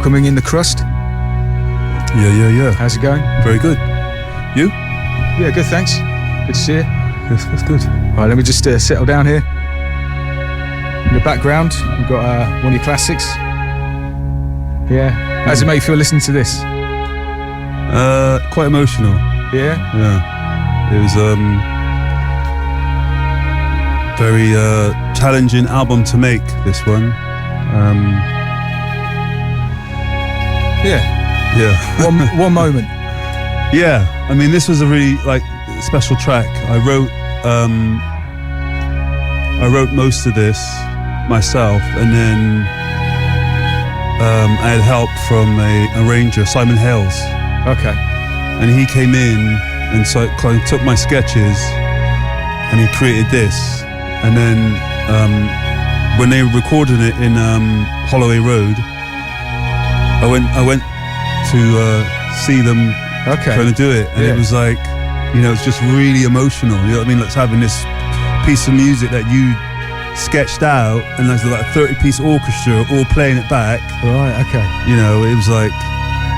welcoming in the KRUST. Yeah. How's it going? Very good. You? Yeah, good, thanks. Good to see you. Yes, that's good. All right, let me just settle down here. In the background, we've got one of your classics. Yeah. How does it make you feel listening to this? Quite emotional. Yeah? Yeah. It was very challenging album to make, this one. Yeah. One moment. Yeah. I mean, this was a really special track. I wrote most of this myself, and then I had help from a arranger, Simon Hales. Okay. And he came in and so kind of took my sketches and he created this. And then when they recorded it in Holloway Road, I went to see them trying to do it, and it was like, it's just really emotional. You know what I mean? Like having this piece of music that you sketched out, and there's like a 30-piece orchestra all playing it back. Right. Okay.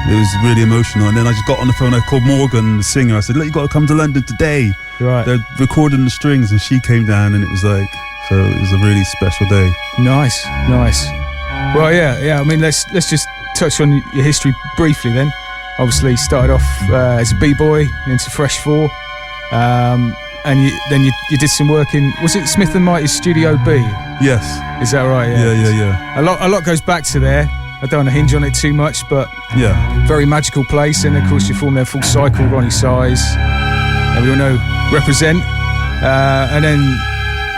It was really emotional. And then I just got on the phone. I called Morgan, the singer. I said, "Look, you got to come to London today." Right. They're recording the strings, and she came down, and it was like, so it was a really special day. Nice. Well, yeah. I mean, let's just touch on your history briefly then. Obviously, started off as a b-boy into Fresh 4, and you did some work in, was it Smith & Mighty's Studio B? Yes. Is that right? Yeah. A lot goes back to there. I don't want to hinge on it too much, but very magical place. And of course, you formed their Full Cycle, Ronnie Size, and we all know Represent. And then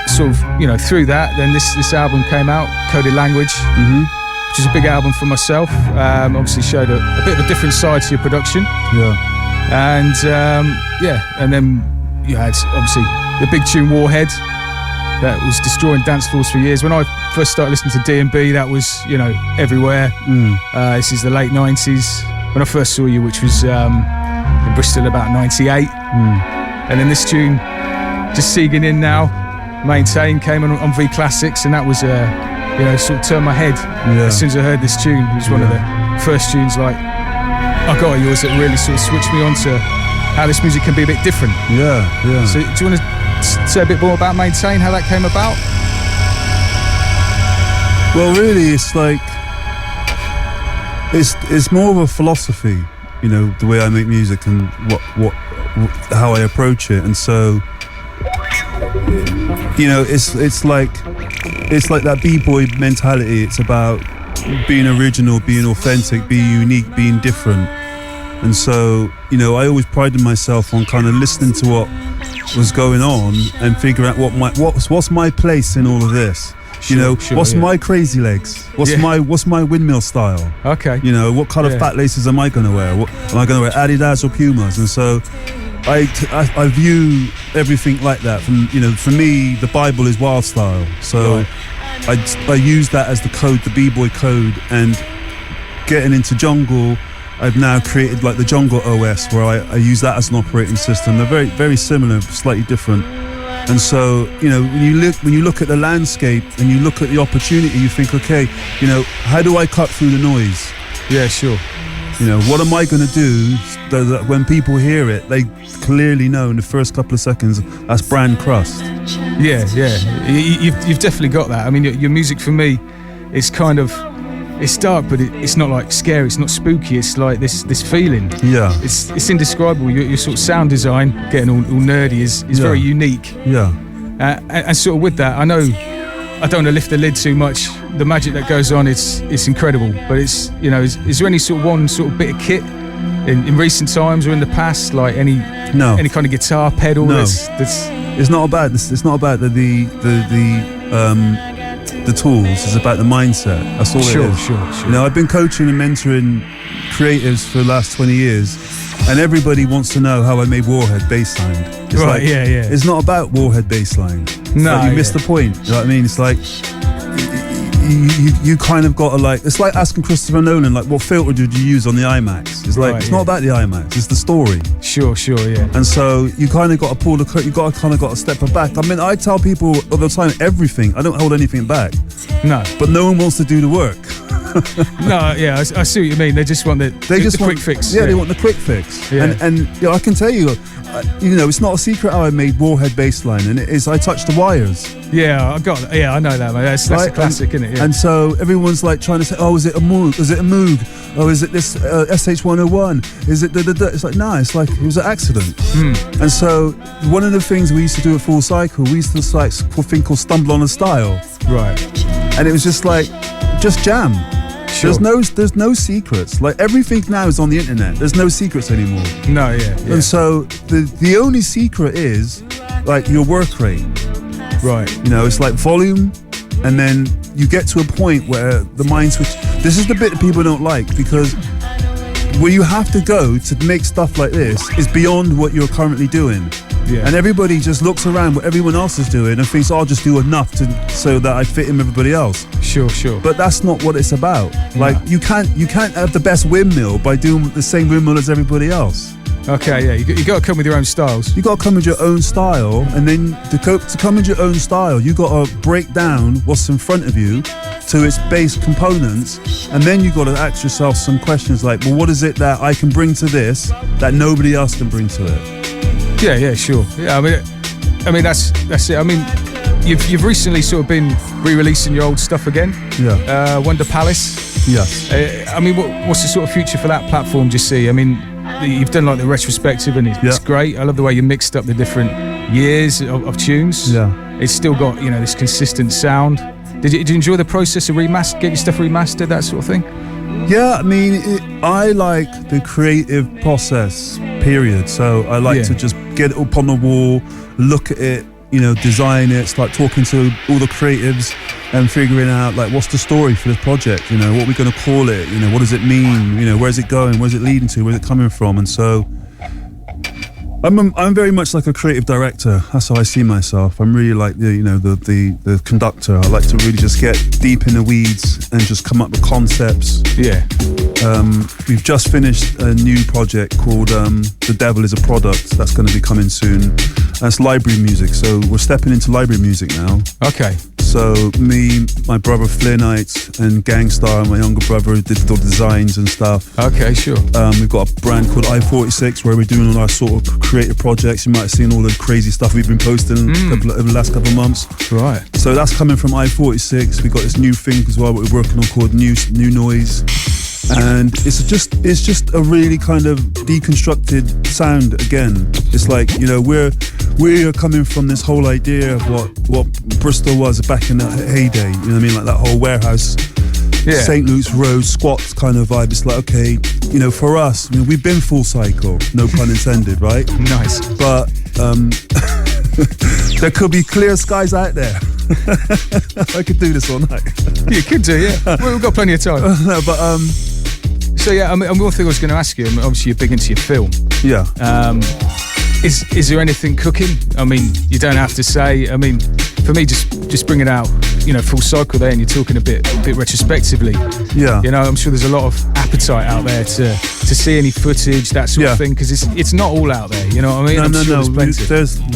sort of, through that, then this album came out, Coded Language. Mm-hmm. Which is a big album for myself. Obviously showed a bit of a different side to your production. Yeah. And and then you had obviously the big tune Warhead that was destroying dance floors for years. When I first started listening to D&B, that was everywhere. This is the late 90s when I first saw you, which was in Bristol about 98. And then this tune, Just Seeking In Now, Maintain, came on V Classics, and that was sort of turned my head as soon as I heard this tune. It was one of the first tunes I got of yours that really sort of switched me on to how this music can be a bit different. Yeah. So do you want to say a bit more about Maintain, how that came about? Well, really, it's like, it's more of a philosophy, the way I make music and how I approach it. And so, it's like that b-boy mentality. It's about being original, being authentic, being unique, being different. And so, I always prided myself on kind of listening to what was going on and figuring out what's my place in all of this. What's my crazy legs? What's my windmill style? Okay. What kind of fat laces am I going to wear? Am I going to wear Adidas or Pumas? And so I view everything like that. For me, the Bible is wild style. So I use that as the code, the b-boy code, and getting into jungle, I've now created like the Jungle OS, where I use that as an operating system. They're very, very similar, slightly different. And so, when you look at the landscape and you look at the opportunity, you think, okay, how do I cut through the noise? Yeah, sure. What am I going to do so that when people hear it, they clearly know in the first couple of seconds that's brand KRUST. Yeah. You've definitely got that. I mean, your music for me, it's kind of, it's dark, but it's not like scary. It's not spooky. It's like this feeling. Yeah. It's indescribable. Your sort of sound design, getting all nerdy, is very unique. Yeah. And sort of with that, I know I don't want to lift the lid too much. The magic that goes on, it's incredible. But it's is there any sort of one sort of bit of kit in recent times or in the past, like any kind of guitar pedal? No. That's it's not about this. It's not about the tools. It's about the mindset. That's all it is. Sure. I've been coaching and mentoring creatives for the last 20 years, and everybody wants to know how I made Warhead bassline. It's It's not about Warhead bassline. No, you missed the point. You know what I mean? It's like you kind of got to it's like asking Christopher Nolan, what filter did you use on the IMAX? It's it's not about the IMAX, it's the story. Sure, yeah. And so you kind of got to pull the curtain, you got to step it back. I mean, I tell people all the time, everything, I don't hold anything back. No. But no one wants to do the work. No, yeah, I see what you mean. They just want the quick fix. Yeah, they want the quick fix. Yeah. And you know, I can tell you, it's not a secret how I made Warhead bassline, and it is I touched the wires. Yeah, I know that, mate. That's a classic, isn't it? Yeah. And so everyone's like trying to say, oh, is it a Moog? Is it a Moog? Oh, is it this SH101? Is it da-da-da? It's like, nah, it's like it was an accident. And so one of the things we used to do at Full Cycle, we used to like a thing called Stumble on a Style. Right. And it was just like, just jam. Sure. There's no secrets. Like everything now is on the internet. There's no secrets anymore. No, yeah. And so the only secret is like your work rate. Right. You know, it's like volume, and then you get to a point where the mind switch. This is the bit that people don't like, because where you have to go to make stuff like this is beyond what you're currently doing. Yeah. And everybody just looks around what everyone else is doing and thinks, I'll just do enough so that I fit in with everybody else. Sure. But that's not what it's about. Like you can't have the best windmill by doing the same windmill as everybody else. Okay, yeah, you got to come with your own styles. You got to come with your own style, and then to come with your own style, you got to break down what's in front of you to its base components, and then you got to ask yourself some questions like, well, what is it that I can bring to this that nobody else can bring to it? Yeah, sure. Yeah, I mean that's it. I mean, you've recently sort of been re-releasing your old stuff again. Yeah. Wonder Palace. Yes. I mean, what's the sort of future for that platform? Do you see? I mean, you've done like the retrospective, and it's great. I love the way you mixed up the different years of tunes. Yeah. It's still got this consistent sound. Did you enjoy the process of get your stuff remastered, that sort of thing? Yeah, I mean, I like the creative process, period. So I like to just get it up on the wall, look at it, design it, start talking to all the creatives and figuring out like what's the story for this project, what are we going to call it, what does it mean, where's it going, where's it leading to, where's it coming from. And so I'm very much like a creative director. That's how I see myself. I'm really like the conductor. I like to really just get deep in the weeds and just come up with concepts. Yeah. We've just finished a new project called The Devil is a Product that's going to be coming soon. That's library music. So we're stepping into library music now. Okay. So me, my brother Flynite, and Gangstar, my younger brother, did the designs and stuff. Okay, sure. We've got a brand called I-46 where we're doing all our sort of creative projects. You might have seen all the crazy stuff we've been posting over the last couple of months. Right. So that's coming from I-46. We've got this new thing as well that we're working on called New Noise. And it's just a really kind of deconstructed sound again. It's like, we're coming from this whole idea of what Bristol was back in the heyday, you know what I mean? Like that whole warehouse, St. Luke's Road, squats kind of vibe. It's like, okay, for us, we've been Full Cycle, no pun intended, right? Nice. But there could be clear skies out there. I could do this all night. You could do, yeah. Well, we've got plenty of time. No, but so yeah, I mean, one thing I was going to ask you. Obviously, you're big into your film. Yeah. Is there anything cooking? I mean, you don't have to say. I mean, for me, just bring it out. Full cycle there, and you're talking a bit retrospectively. Yeah. I'm sure there's a lot of appetite out there to see any footage, that sort of thing, because it's not all out there. You know what I mean? No.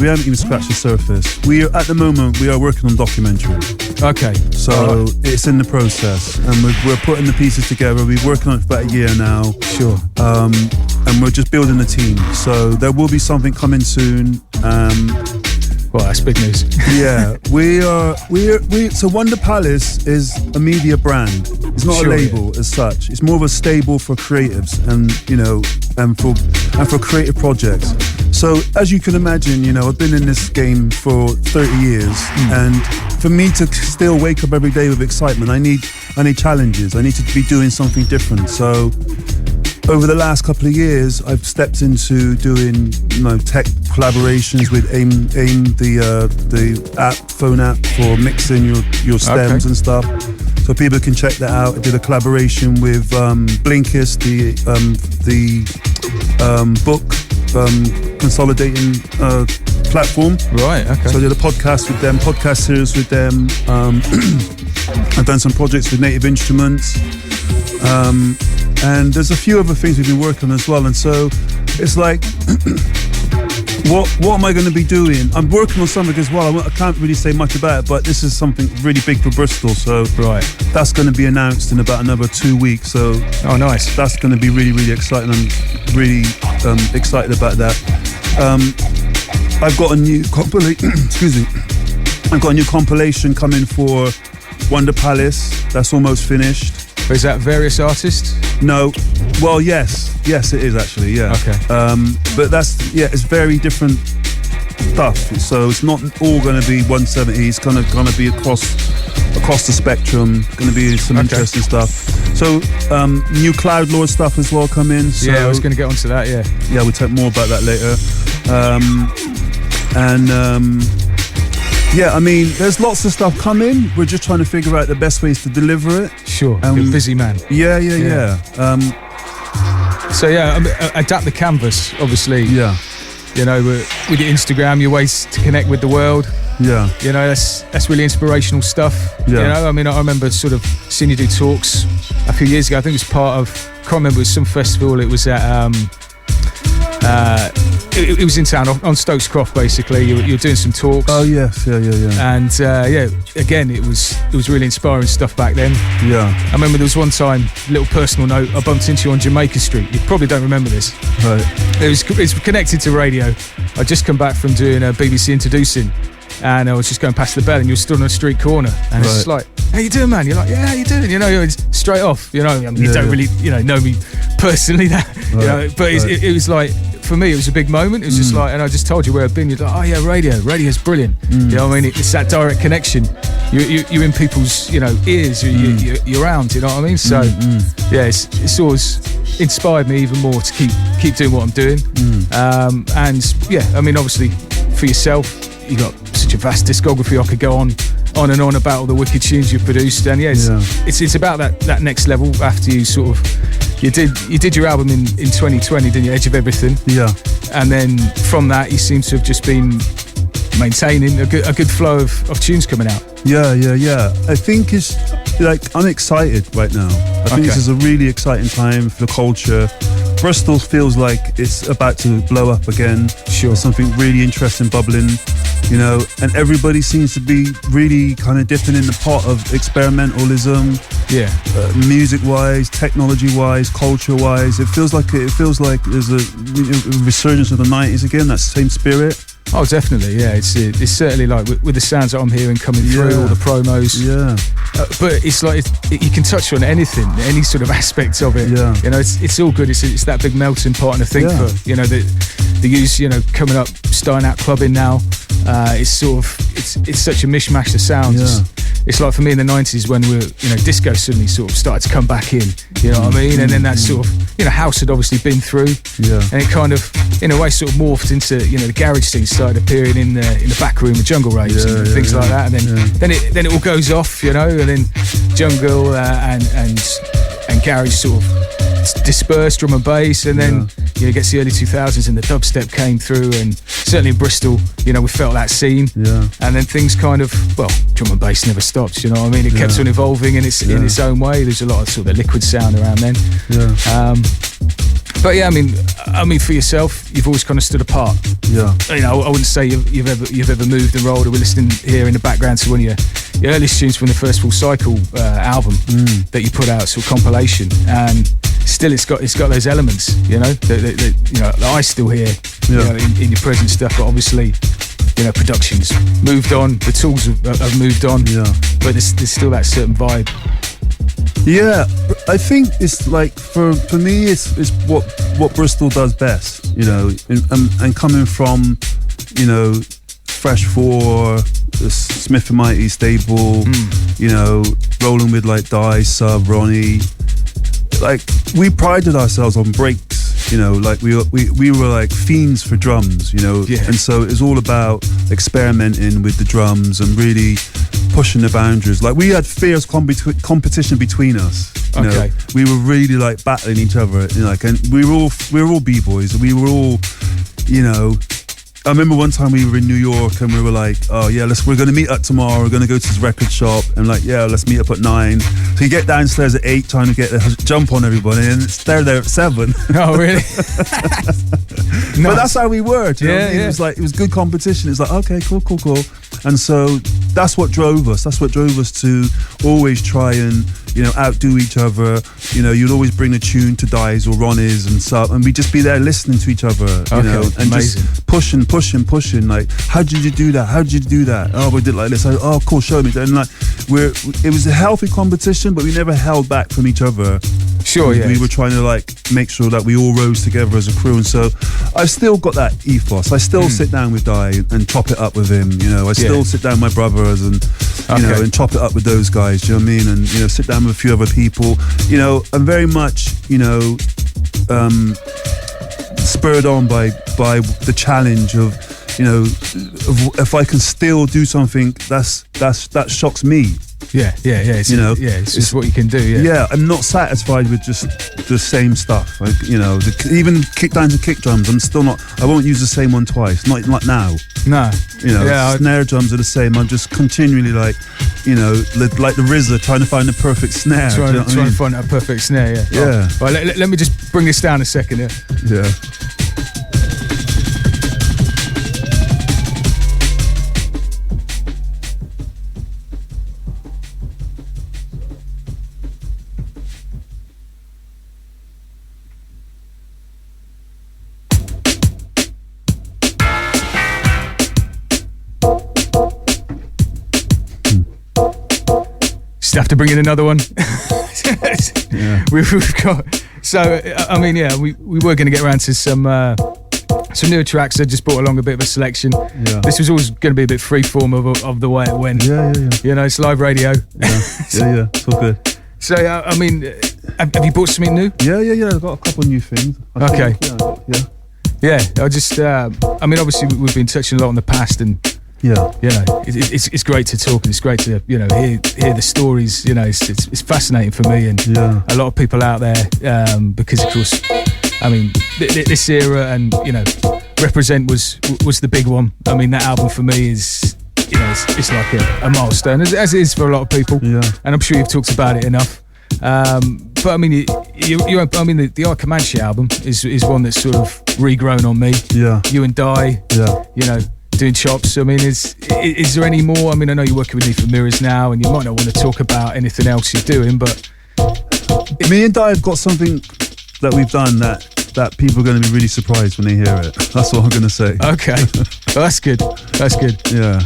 We haven't even scratched the surface. At the moment we are working on documentary. Okay. So it's in the process, and we're putting the pieces together. We're working on it for about a year now. Sure. And we're just building a team. So there will be something coming soon. Well, that's big news. Yeah, so Wonder Palace is a media brand. It's not a label as such. It's more of a stable for creatives and for creative projects. So as you can imagine, I've been in this game for 30 years, and for me to still wake up every day with excitement, I need challenges. I need to be doing something different. So over the last couple of years, I've stepped into doing tech collaborations with AIM, the phone app for mixing your stems and stuff. So people can check that out. I did a collaboration with Blinkist, the book consolidating platform. Right. Okay. So I did a podcast series with them. I've done some projects with Native Instruments. And there's a few other things we've been working on as well. And so it's like What am I going to be doing? I'm working on something as well. I can't really say much about it, but this is something really big for Bristol. So that's going to be announced in about another 2 weeks. So nice. That's going to be really, really exciting. I'm really excited about that. I've got a new excuse me. I've got a new compilation coming for Wonder Palace. That's almost finished. Is that various artists? No. Well, yes, it is actually. Yeah. Okay. But it's very different stuff. So it's not all going to be 170. It's going to be across the spectrum. Going to be some interesting stuff. So new Cloud Lord stuff as well come in. So, I was going to get onto that. Yeah, we'll talk more about that later. Yeah, I mean, there's lots of stuff coming. We're just trying to figure out the best ways to deliver it. Sure, you're a busy man. Yeah. Adapt the canvas, obviously. Yeah. You know, with your Instagram, your ways to connect with the world. Yeah. You know, that's really inspirational stuff. Yeah. You know, I mean, I remember sort of seeing you do talks a few years ago. I think it was part of, I can't remember, it was some festival. It was at, it was in town on Stokes Croft. Basically, you were doing some talks. Oh yes, yeah. And again, it was really inspiring stuff back then. Yeah, I remember there was one time, little personal note, I bumped into you on Jamaica Street. You probably don't remember this. Right. It's connected to radio. I'd just come back from doing a BBC introducing, and I was just going past the bell, and you were stood on a street corner, and it's just like, "How you doing, man?" You're like, "Yeah, how you doing?" You know, it's straight off. You know, I mean, you don't really, know me personally, but it was like, for me, it was a big moment. It was just like, and I just told you where I've been. You're like, "Oh yeah, radio's brilliant." You know what I mean? It's that direct connection. You're in people's, ears. You're around. You know what I mean? So yeah, it's always inspired me even more to keep doing what I'm doing. And yeah, I mean, obviously for yourself, you got such a vast discography. I could go on and on about all the wicked tunes you've produced, and it's about that next level after you sort of you did your album in 2020, didn't you? Edge of Everything. Yeah. And then from that, you seem to have just been maintaining a good flow of tunes coming out. Yeah. I think it's like, I'm excited right now. I think this is a really exciting time for the culture. Bristol feels like it's about to blow up again. Sure. There's something really interesting bubbling, and everybody seems to be really kind of dipping in the pot of experimentalism. Yeah. Music-wise, technology-wise, culture-wise, it feels like there's a resurgence of the 90s again. That same spirit. Oh, definitely, yeah. It's certainly like with the sounds that I'm hearing coming through, all the promos. Yeah. But it's like you can touch on anything, any sort of aspects of it. Yeah. It's all good. It's that big melting pot, and I think for the use, coming up, starting out clubbing now. It's sort of it's such a mishmash of sounds. Yeah. It's like for me in the 90s when disco suddenly sort of started to come back in. You know what I mean? And then that sort of house had obviously been through. Yeah. And it kind of in a way sort of morphed into the garage scene started appearing in the back room of jungle raves and things like that. And then it all goes off, and then jungle and garage sort of dispersed, drum and bass, and then it gets the early 2000s and the dubstep came through, and certainly in Bristol, we felt that scene. Yeah. And then things kind of, drum and bass never stopped, you know what I mean? It kept on evolving in its own way. There's a lot of sort of liquid sound around then. Yeah. But yeah, I mean, for yourself, you've always kind of stood apart. Yeah. I wouldn't say you've ever moved and rolled. We're listening here in the background to one of your earliest tunes from the first Full Cycle album that you put out, sort of compilation, and still it's got those elements, that I still hear, in your present stuff. But obviously, production's moved on, the tools have moved on, but there's still that certain vibe. Yeah, I think it's like for me, it's what Bristol does best, and coming from, Fresh 4, the Smith and Mighty stable, rolling with like Di, Sub, Ronnie. Like we prided ourselves on breaks, like we were like fiends for drums, and so it was all about experimenting with the drums and really pushing the boundaries. Like we had fierce competition between us. We were really like battling each other, and we were all b-boys. We were all, I remember one time we were in New York and we were like, oh yeah, we're going to meet up tomorrow. We're going to go to this record shop, and like, yeah, let's meet up at 9. So you get downstairs at 8 trying to get a jump on everybody, and they're there at 7. Oh really? But that's how we were. Do you know what I mean? Yeah. It was like, it was good competition. It's like, okay, cool. And so that's what drove us. That's what drove us to always try and, outdo each other. You'd always bring a tune to Dies or Ronnie's and stuff, and we'd just be there listening to each other, and amazing. just pushing. Like, how did you do that? How did you do that? Oh, we did like this. Oh, cool, show me. And like, it was a healthy competition, but we never held back from each other. Sure, yeah. We were trying to like make sure that we all rose together as a crew, and so I've still got that ethos. I still sit down with Di and chop it up with him. I still sit down with my brothers and and chop it up with those guys. Do you know what I mean? And sit down with a few other people. I'm very much spurred on by the challenge of if I can still do something that shocks me. Yeah. It's just what you can do. Yeah, I'm not satisfied with just the same stuff. Like, even kick downs and kick drums, I'm still not. I won't use the same one twice. Not like now. No. Snare drums are the same. I'm just continually like the RZA trying to find the perfect snare. Trying to find that perfect snare. Yeah. Yeah. Right, let me just bring this down a second. Yeah. Have to bring in another one. We've got. So I mean, we were going to get around to some newer tracks. I just brought along a bit of a selection. Yeah. This was always going to be a bit freeform of the way it went. Yeah. It's live radio. Yeah. It's all good. So I mean, have you bought something new? Yeah. I've got a couple of new things. Okay. Yeah. I just. I mean, obviously we've been touching a lot on the past and. Yeah, it's great to talk and it's great to hear the stories. It's fascinating for me and a lot of people out there because of course, I mean this era and Represent was the big one. I mean that album for me is it's like a milestone as it is for a lot of people. Yeah, and I'm sure you've talked about it enough. But I mean, the Art Comanche album is one that's sort of regrown on me. Yeah, you and Di. Yeah, doing chops. I mean, is there any more? I mean, I know you're working with Need for Mirrors now, and you might not want to talk about anything else you're doing, but me and Di have got something that we've done that people are going to be really surprised when they hear it. That's what I'm going to say. Okay, well, that's good. Yeah.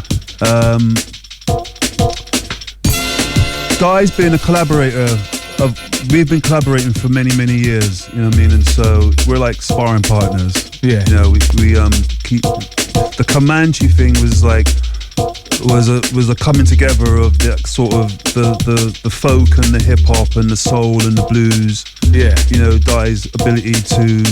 Di's been a collaborator. We've been collaborating for many years. You know what I mean? And so we're like sparring partners. Yeah. We keep. The Comanche thing was a coming together of the sort of the folk and the hip hop and the soul and the blues. Yeah. Di's ability to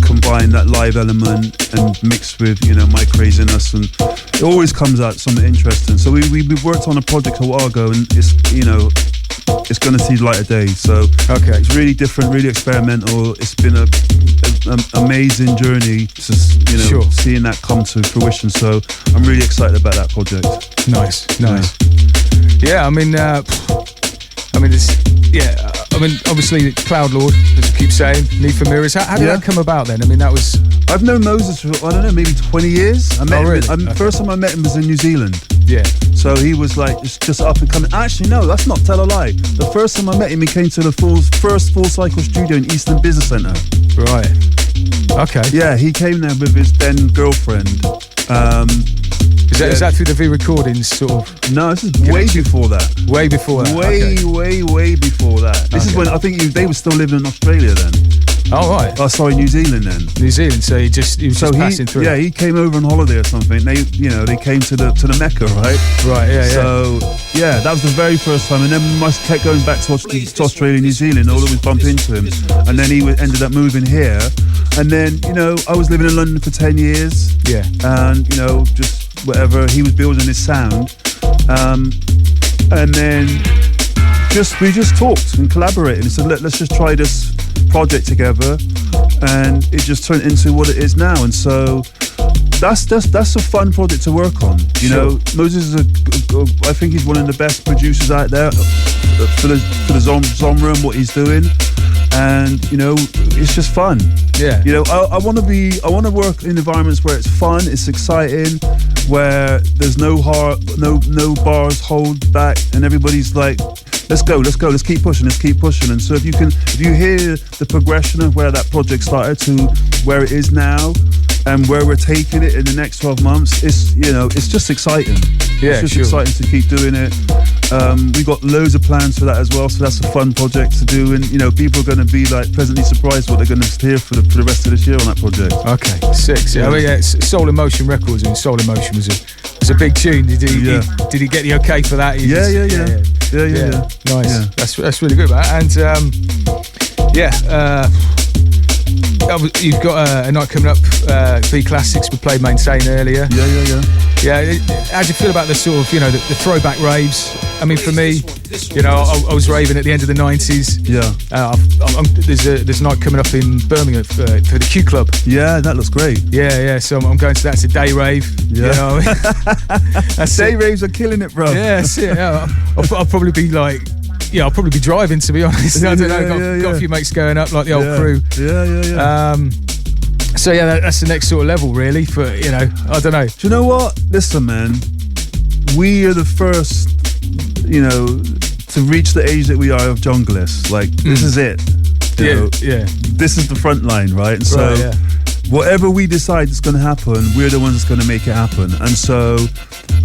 combine that live element and mix with my craziness, and it always comes out something interesting. So we worked on a project a while ago, and it's going to see the light of day. So it's really different, really experimental. It's been an amazing journey to seeing that come to fruition. So I'm really excited about that project. Nice. Yeah, I mean, obviously Cloud Lord, as you keep saying, Need for Mirrors. How did that come about then? I mean, that was. I've known Moses for, I don't know, maybe 20 years. I met him. First time I met him was in New Zealand. Yeah. So he was like just up and coming. Actually, no, that's not tell a lie. The first time I met him, he came to the first Full Cycle studio in Eastern Business Centre. Right. Okay. Yeah, he came there with his then girlfriend. Is that through the V Recordings sort of? No, this is way before that. Way before that. Way before that. This is when I think they were still living in Australia then. Oh right. Oh, sorry, New Zealand then. New Zealand. So he was just passing through. Yeah, he came over on holiday or something. They came to the Mecca, right? Right. Yeah. So that was the very first time, and then we must kept going back to Australia, New Zealand. All that we bumped into him, and then he ended up moving here, and then I was living in London for 10 years. Yeah. And just whatever, he was building his sound, and then we just talked and collaborated and said, let's just try this project together, and it just turned into what it is now. And so that's a fun project to work on. Moses is I think he's one of the best producers out there for the genre and what he's doing, and it's just fun. Yeah. I want to work in environments where it's fun, it's exciting, where there's no bars hold back, and everybody's like, let's go, let's keep pushing. And so if you hear the progression of where that project started to where it is now, and where we're taking it in the next 12 months, it's just exciting. Yeah, it's just exciting to keep doing it. We've got loads of plans for that as well, so that's a fun project to do, and people are going to be like pleasantly surprised what they're going to hear for the rest of this year on that project. Okay, sick. Yeah. I mean, it's Soul in Motion Records, and Soul in Motion was a big tune. Did he get the okay for that? Yeah. Nice. Yeah. That's really good, man. And you've got a night coming up, V Classics. We played Maintain earlier. Yeah. How do you feel about the sort of the throwback raves? I mean, for me, I was raving at the end of the 90s. Yeah. There's a night coming up in Birmingham for the Q Club. Yeah, that looks great. Yeah. So I'm going to that. It's a day rave. Yeah. Day raves are killing it, bro. Yeah, that's it. Yeah. I'll probably be like. Yeah, I'll probably be driving, to be honest. I don't know. Got a few mates going up, like the old crew. Yeah. So that's the next sort of level, really. For I don't know. Do you know what? Listen, man. We are the first, to reach the age that we are of junglists. Like this is it. Yeah. This is the front line, right? And so whatever we decide is going to happen, we're the ones that's going to make it happen. And so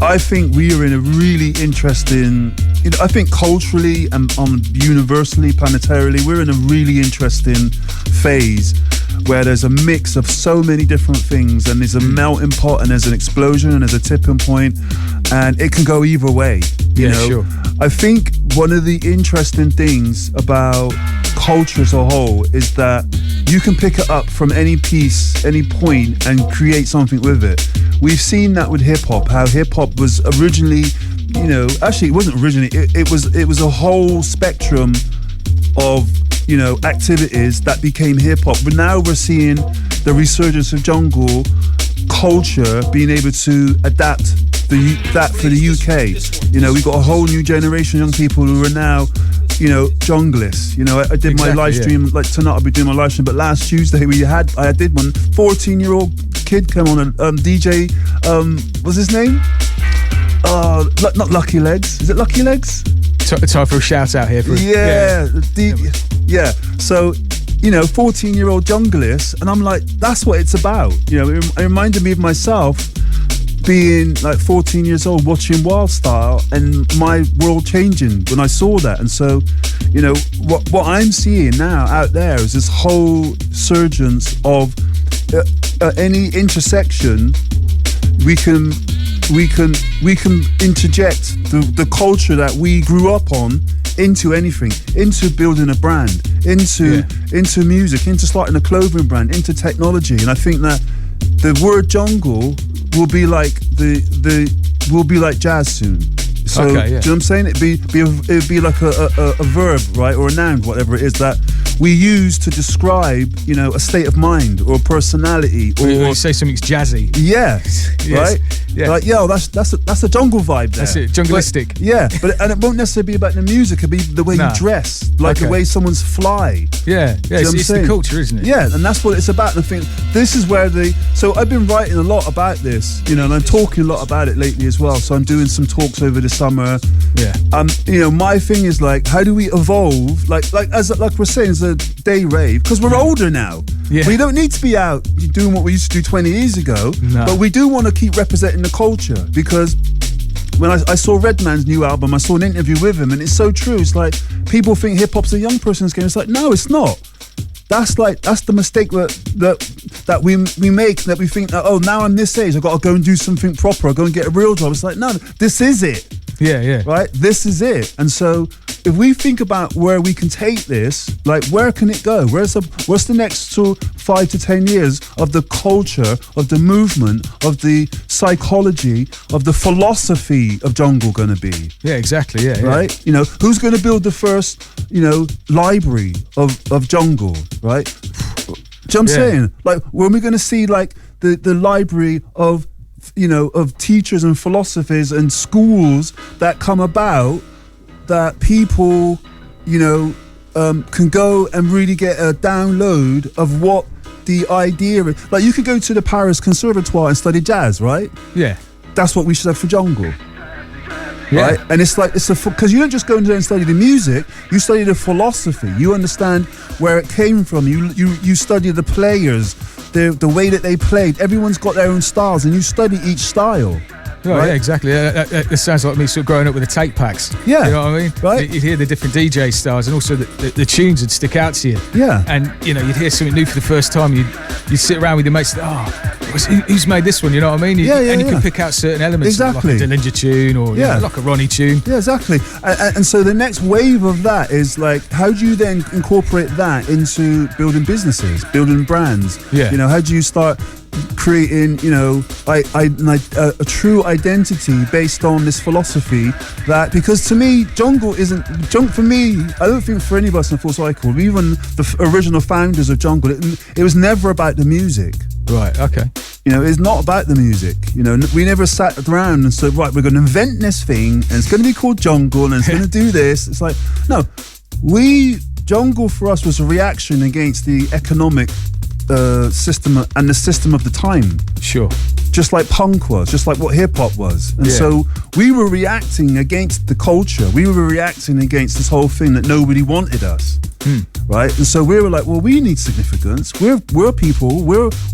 I think we are in a really interesting, I think culturally and universally, planetarily, we're in a really interesting phase where there's a mix of so many different things, and there's a melting pot, and there's an explosion, and there's a tipping point, and it can go either way. You know? Sure. I think one of the interesting things about culture as a whole is that you can pick it up from any piece, any point, and create something with it. We've seen that with hip hop, how hip hop was originally, actually it wasn't originally, it was a whole spectrum of, activities that became hip hop. But now we're seeing the resurgence of jungle culture being able to adapt that for the UK. We've got a whole new generation of young people who are now, junglists. I did my live stream, like tonight I'll be doing my live stream, but last Tuesday I did one 14-year-old kid come on, DJ, what's his name? Not Lucky Legs. Is it Lucky Legs? Time for a shout out here. So, 14-year-old junglist, and I'm like, that's what it's about. It reminded me of myself being like 14 years old watching Wild Style, and my world changing when I saw that. And so, what I'm seeing now out there is this whole surgence of any intersection we can interject the culture that we grew up on into anything, into building a brand, into music, into starting a clothing brand, into technology. And I think that the word jungle will be like will be like jazz soon. So do you know what I'm saying? It'd be like a verb, right, or a noun, whatever it is that we use to describe, a state of mind or a personality, or you say something's jazzy. Yeah, right. Yeah. Like, that's a jungle vibe there. That's it, junglistic. But it won't necessarily be about the music. It'll be the way you dress, like the way someone's fly. Yeah. It's the culture, isn't it? Yeah, and that's what it's about. And I think this is where so I've been writing a lot about this, and I'm talking a lot about it lately as well. So I'm doing some talks over the summer. Yeah. My thing is like, how do we evolve? Like we're saying, it's a day rave because we're older now. Yeah. We don't need to be out doing what we used to do 20 years ago, but we do want to keep representing the culture, because when I saw Redman's new album, I saw an interview with him, and it's so true. It's like, people think hip-hop's a young person's game. It's like, no, it's not. That's the mistake that we make, that we think that, oh, now I'm this age, I've got to go and do something proper, I'll go and get a real job. It's like, no, this is it. Yeah. Right? This is it. And so if we think about where we can take this, like, where can it go? What's the next 5 to 10 years of the culture, of the movement, of the psychology, of the philosophy of jungle going to be? Yeah, exactly. Yeah. Right? Who's going to build the first, library of jungle, right? Do you know what I'm saying? Like, when we're going to see, like, the library of teachers and philosophers and schools that come about, that people, can go and really get a download of what the idea is. Like, you could go to the Paris Conservatoire and study jazz, right? Yeah. That's what we should have for jungle. Yeah. Right? And it's like, because you don't just go in there and study the music, you study the philosophy. You understand where it came from. You study the players, the way that they played. Everyone's got their own styles, and you study each style. Right? Yeah, exactly. That sounds like me sort of growing up with the tape packs. Yeah. You know what I mean? Right. You'd hear the different DJ styles, and also the tunes would stick out to you. Yeah. And, you'd hear something new for the first time. You'd sit around with your mates, who's made this one? You know what I mean? And you can pick out certain elements, exactly. like a Dillinger tune or like a Ronnie tune. Yeah, exactly. And so the next wave of that is like, how do you then incorporate that into building businesses, building brands? Yeah. How do you start creating, a true identity based on this philosophy? That, because to me, jungle for me, I don't think for any of us in Full Cycle, even the original founders of jungle, it was never about the music. Right, okay. It's not about the music. We never sat around and said, right, we're going to invent this thing and it's going to be called jungle and it's going to do this. It's like, no, jungle for us was a reaction against the economic system and the system of the time. Sure. Just like punk was, just like what hip hop was. And so we were reacting against the culture. We were reacting against this whole thing that nobody wanted us. Right? And so we were like, well, we need significance. We're people.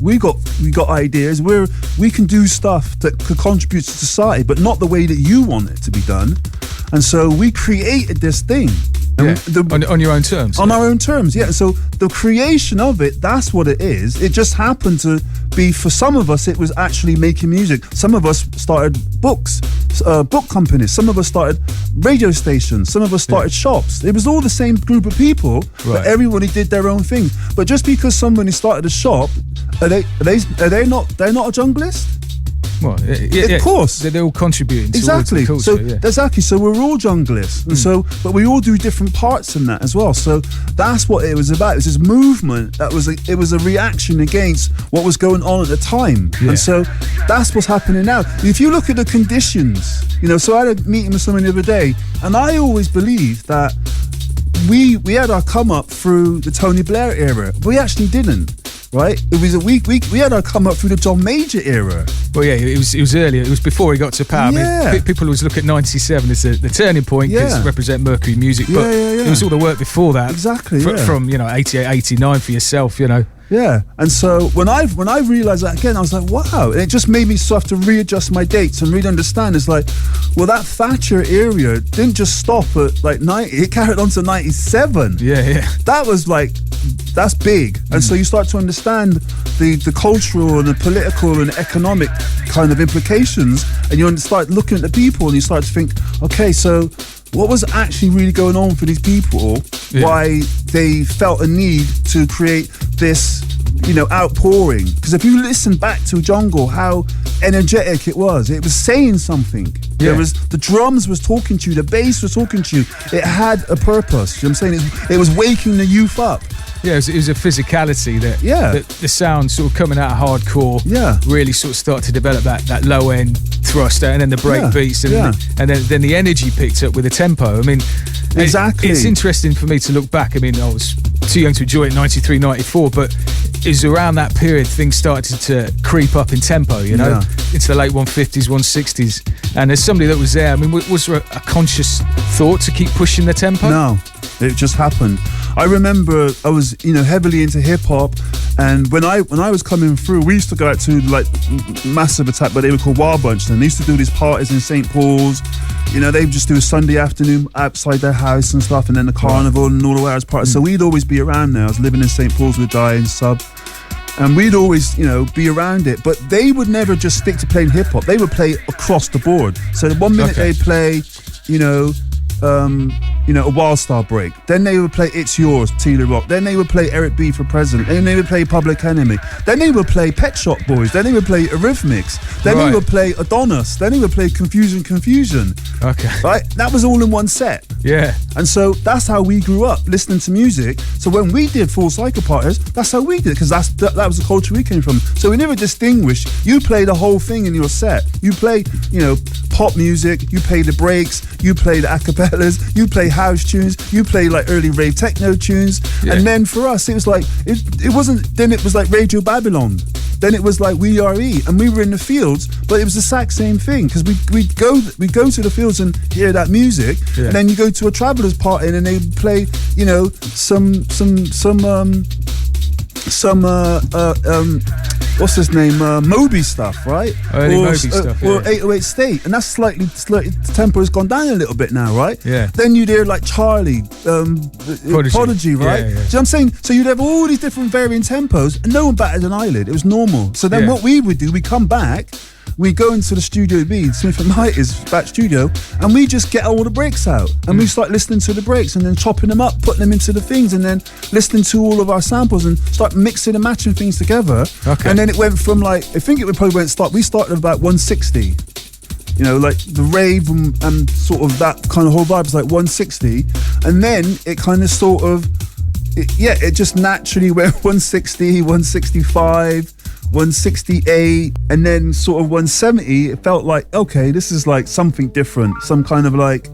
We got ideas. We can do stuff that could contribute to society, but not the way that you want it to be done. And so we created this thing. On your own terms. On our own terms, yeah. So the creation of it, that's what it is. It just happened to be, for some of us, it was actually making music. Some of us started book companies. Some of us started radio stations. Some of us started shops. It was all the same group of people, but everybody did their own thing. But just because somebody started a shop, they're not a junglist? Well, of course, they're all contributing exactly. towards the culture. Exactly. So we're all junglists, and but we all do different parts in that as well. So that's what it was about. It was this movement it was a reaction against what was going on at the time, and so that's what's happening now. If you look at the conditions, so I had a meeting with someone the other day, and I always believed that we had our come up through the Tony Blair era, but we actually didn't. Right, it was we had our come up through the John Major era. Well, yeah, it was earlier. It was before he got to power. Yeah. I mean, people always look at '97 as the turning point because it represent Mercury Music, but it was all the work before that. Exactly. From 88, 89 for yourself. Yeah, and so when I realised that again, I was like, wow, and it just made me have to readjust my dates and really understand. It's like, well, that Thatcher era didn't just stop at like 90; it carried on to 97. Yeah. That was like, that's big, and so you start to understand the cultural and the political and economic kind of implications, and you start looking at the people, and you start to think, okay, so what was actually really going on for these people? Why they felt a need to create this, outpouring? Because if you listen back to Jungle, how energetic it was saying something. There was, the drums was talking to you, the bass was talking to you. It had a purpose. You know what I'm saying? It was waking the youth up. Yeah, it was a physicality that the sound sort of coming out of hardcore really sort of started to develop that low end thrust and then the break beats and then the energy picked up with the tempo. I mean, exactly. It's interesting for me to look back. I mean, I was too young to enjoy it in 93, 94, but it was around that period things started to creep up in tempo, into the late 150s, 160s. And as somebody that was there, I mean, was there a conscious thought to keep pushing the tempo? No, it just happened. I remember I was, heavily into hip hop, and when I was coming through, we used to go out to like Massive Attack, but they were called Wild Bunch. And they used to do these parties in St. Paul's. They would just do a Sunday afternoon outside their house and stuff, and then the carnival and all the warehouse parties. So we'd always be around there. I was living in St. Paul's with Di and Sub, and we'd always, be around it. But they would never just stick to playing hip hop. They would play across the board. So the 1 minute they'd play, a Wild Star Break. Then they would play It's Yours, Tila Rock. Then they would play Eric B for President. Then they would play Public Enemy. Then they would play Pet Shop Boys. Then they would play Eurythmics. Then they would play Adonis. Then they would play Confusion. Okay. Right? That was all in one set. Yeah. And so that's how we grew up, listening to music. So when we did Full Cycle Parties, that's how we did it, because that was the culture we came from. So we never distinguished. You play the whole thing in your set. You play, pop music. You play the breaks. You play the acapellas. You play house tunes, you play like early rave techno tunes, and then for us it was like it wasn't. Then it was like Radio Babylon. Then it was like We Are E, and we were in the fields, but it was the exact same thing because we'd go to the fields and hear that music, and then you go to a traveller's party and they play, you know, some what's his name, Moby stuff, right? Early Moby stuff, or 808 State, and that's slightly the tempo has gone down a little bit now, right? Yeah. Then you'd hear like Charlie, Prodigy, right? Yeah. Do you know what I'm saying? So you'd have all these different varying tempos, and no one batted an eyelid. It was normal. So then what we would do, we come back, we go into the Studio B, Smith & Mighty's back studio, and we just get all the breaks out, and we start listening to the breaks and then chopping them up, putting them into the things, and then listening to all of our samples and start mixing and matching things together. Okay. And then it went from like, I think it would probably we started at about 160. You know, like the rave and sort of that kind of whole vibe was like 160, and then it kind of sort of, it just naturally went 160, 165, 168, and then sort of 170. It felt like, okay, this is like something different, some kind of like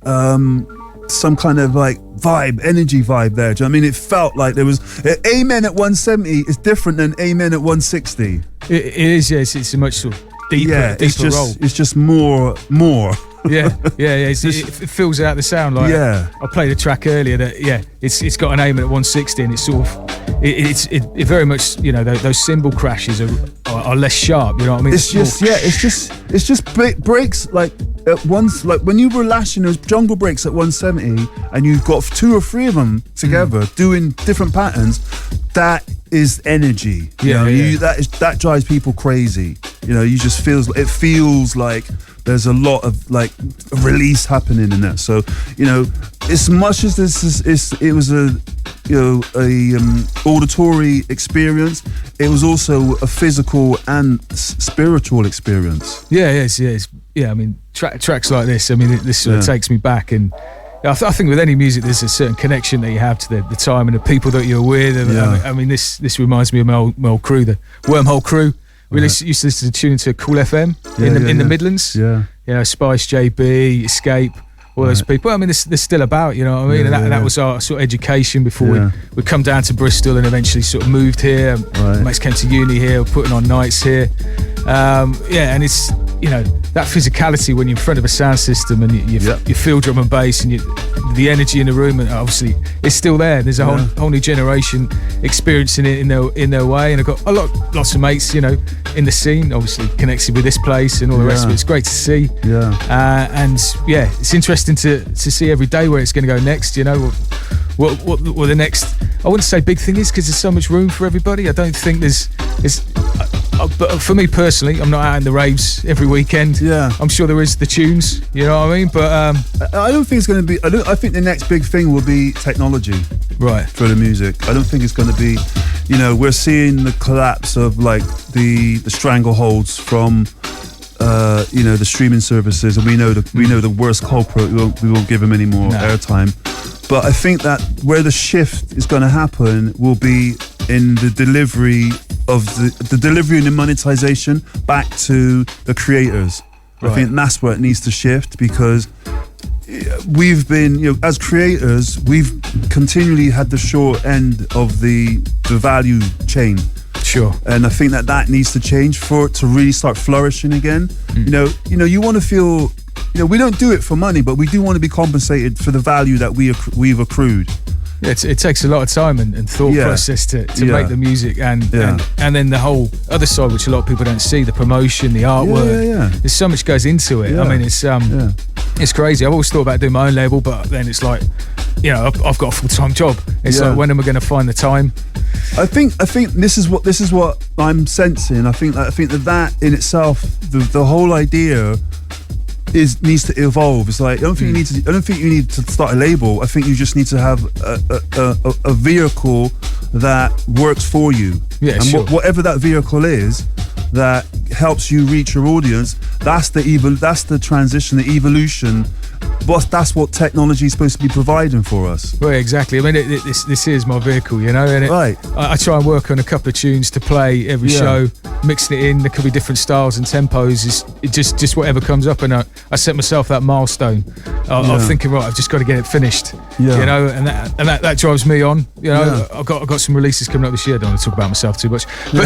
vibe, energy vibe there. Do you know what I mean? It felt like there was Amen at 170 is different than Amen at 160. It is, yes. It's a much sort of deeper role. It's just more. Yeah. It fills out the sound. Like I played a track earlier that it's got an aim at 160, and it's sort of it very much, you know, those cymbal crashes are less sharp. You know what I mean? It's just breaks like at once, like when you were lashing those jungle breaks at 170, and you've got 2 or 3 of them together doing different patterns. That is energy. That drives people crazy. You know, you just it feels like there's a lot of like release happening in that. So, you know, as much as it was a auditory experience, it was also a physical and spiritual experience. Yes. Yeah, I mean, tracks like this, I mean, this sort of takes me back, and I think with any music, there's a certain connection that you have to the time and the people that you're with. And I mean, this reminds me of my old crew, the Wormhole crew. We used to listen to tune into Cool FM in the Midlands. Yeah. You know, Spice, JB, Escape, all those people. I mean, they're still about, you know what I mean? And that was our sort of education before we come down to Bristol and eventually sort of moved here. Max came to uni here, putting on nights here. And it's, you know, that physicality when you're in front of a sound system and you feel drum and bass and the energy in the room, and obviously it's still there. There's a whole new generation experiencing it in their way, and I've got lots of mates, you know, in the scene, obviously connected with this place and all the rest of it. It's great to see. It's interesting to see every day where it's going to go next. You know, what the next, I wouldn't say big thing is, because there's so much room for everybody. I don't think but for me personally, I'm not out in the raves every weekend. I'm sure there is the tunes, you know what I mean, but I don't think it's going to be, I think the next big thing will be technology for the music. I don't think it's going to be, you know, we're seeing the collapse of like the strangleholds from you know, the streaming services, and we know the worst culprit. We won't give them any more airtime. But I think that where the shift is going to happen will be in the delivery of the delivery and the monetization back to the creators. I think that's where it needs to shift, because we've been, you know, as creators, we've continually had the short end of the value chain. Sure. And I think that needs to change for it to really start flourishing again. You know, you want to feel, you know, we don't do it for money, but we do want to be compensated for the value that we've accrued. Yeah, it takes a lot of time and thought process to make the music, and then the whole other side, which a lot of people don't see, the promotion, the artwork. There's so much goes into it. I mean, it's crazy. I've always thought about doing my own label, but then it's like, you know, I've got a full-time job. It's like, when am I going to find the time? I think this is what I'm sensing. I think that in itself, the whole idea needs to evolve. It's like, I don't think you need to start a label. I think you just need to have a vehicle that works for you. Yeah, and sure. Whatever that vehicle is, that helps you reach your audience. That's the transition, the evolution. But that's what technology is supposed to be providing for us. Well, exactly. I mean, this is my vehicle, you know, and Right. I try and work on a couple of tunes to play every show, mixing it in. There could be different styles and tempos. It's just whatever comes up, and I set myself that milestone. I'm thinking, right, I've just got to get it finished, you know, and that drives me on. You know, I've got some releases coming up this year. I don't want to talk about myself too much, but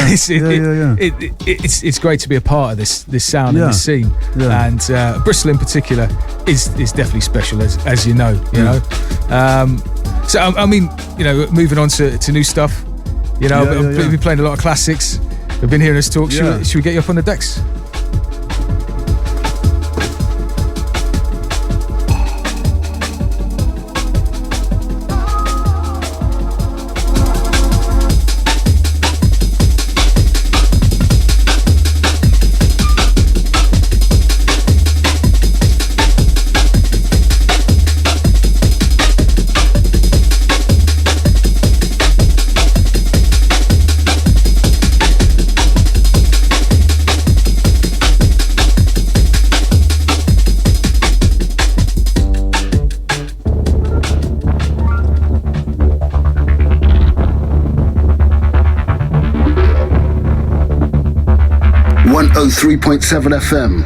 it's great to be a part of this sound and this scene. And Bristol in particular is definitely special, as you know. So I mean, you know, moving on to new stuff. You know, we've been playing a lot of classics. We've been hearing us talk. Should we get you up on the decks? Oh 3.7 FM.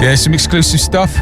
Yeah, some exclusive stuff.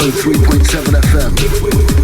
103.7 FM.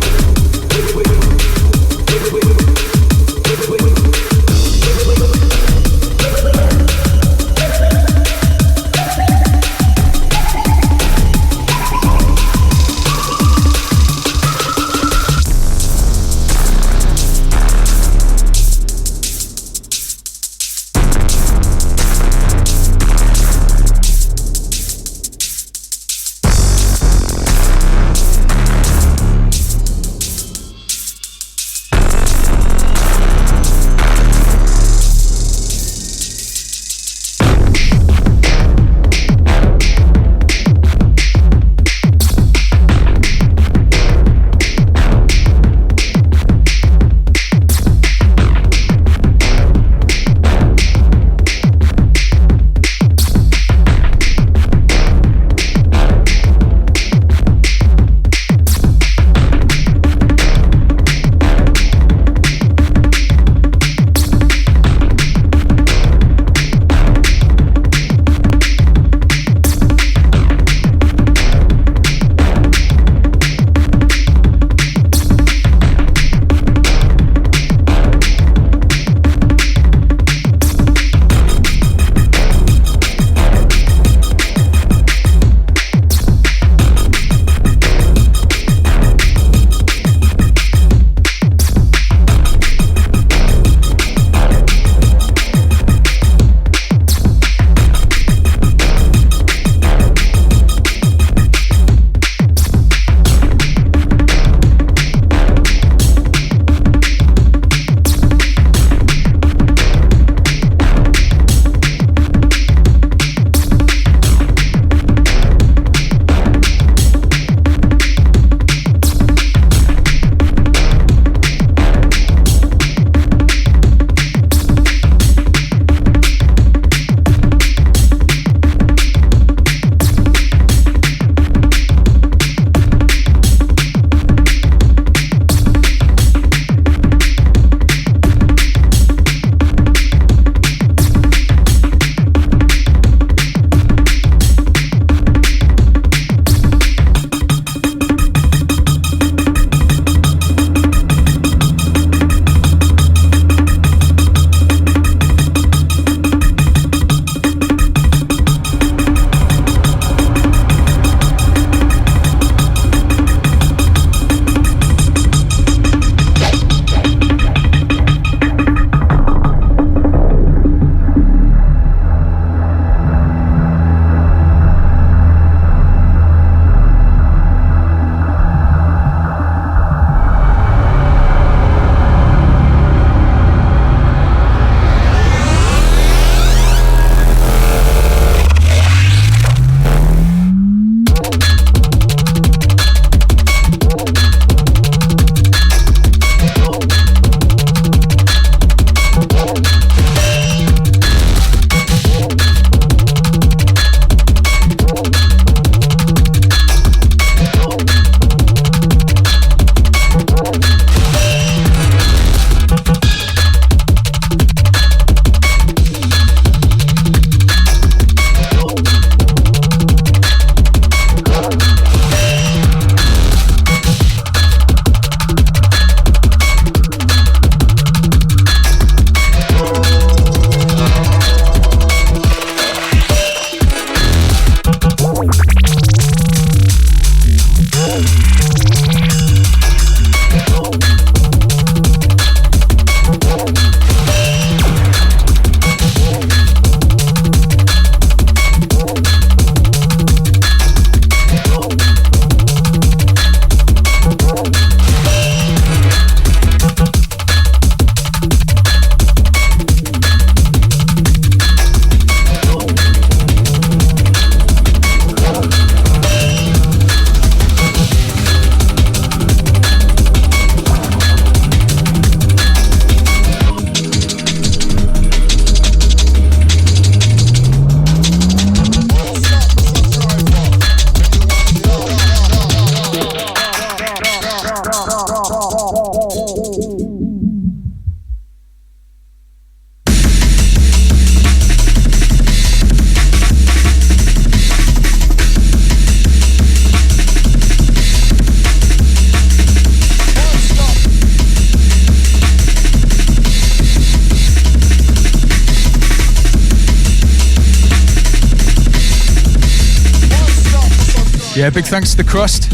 Yeah, big thanks to the KRUST.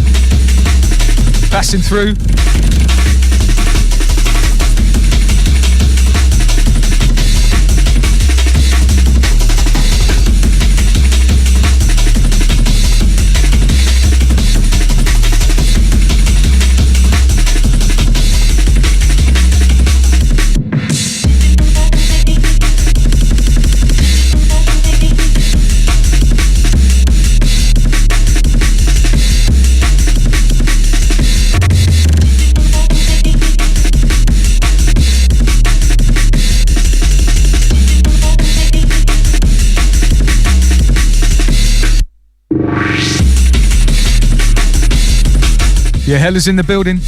Passing through. Yeah, Hella's in the building.